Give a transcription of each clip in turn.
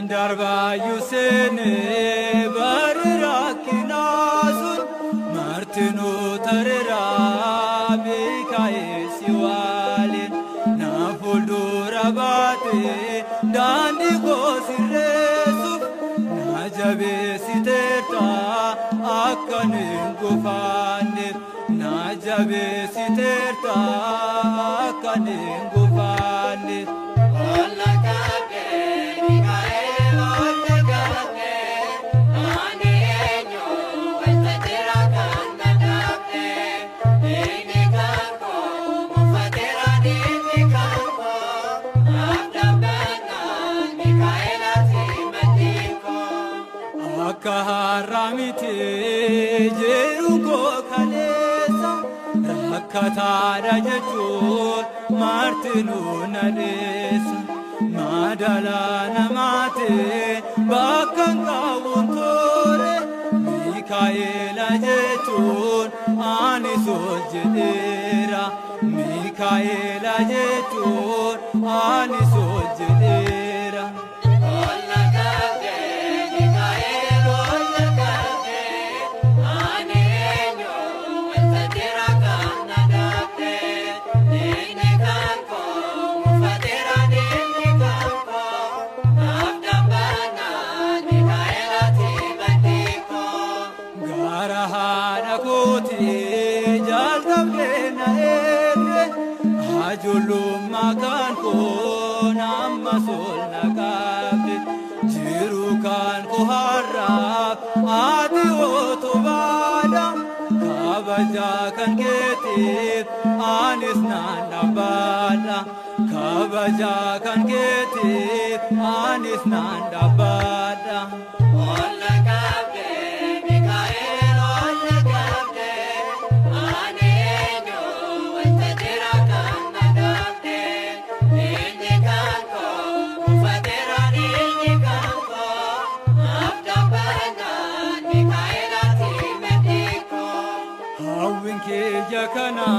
darba yusene barakinasun martinu tarera Mikael siwalin na fuldura bate dandi gosiresu na jabe siteta akanin gufane na jabe siteta akanin gufane Kaharamite jeruko kalesa rakatara jechur martinu nadesa madala namate bakanga wuntore Mikaela jechur anisol jedera Mikaela jechur anisol jedera Julum makan ko namasul nakabe jirukan ko harap ati otobada kabaja kan ketip anis nandabada kabaja kan ketip anis nandabada Yakana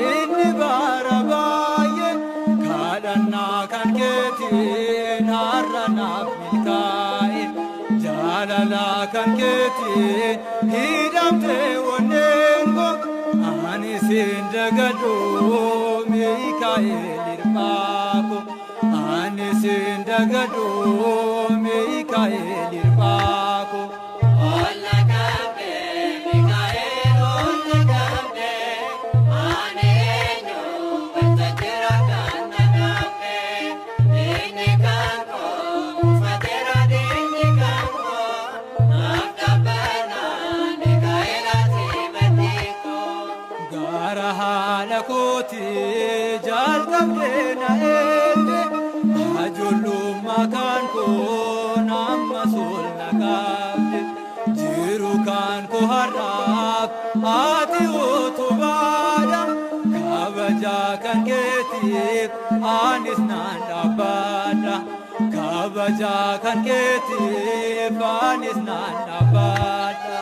inni barabaye kadana kan ketin harana Mikael jalala kan ketin hidamte wonengo ani sindagado Mikael irmako ani sindagado Mikael irmako Koti jalkam lena ende ajulu makan ko namasul nakabde jirukan ko harap ati otobada kabaja kan ketip anis nandabada kabaja kan ketip anis nandabada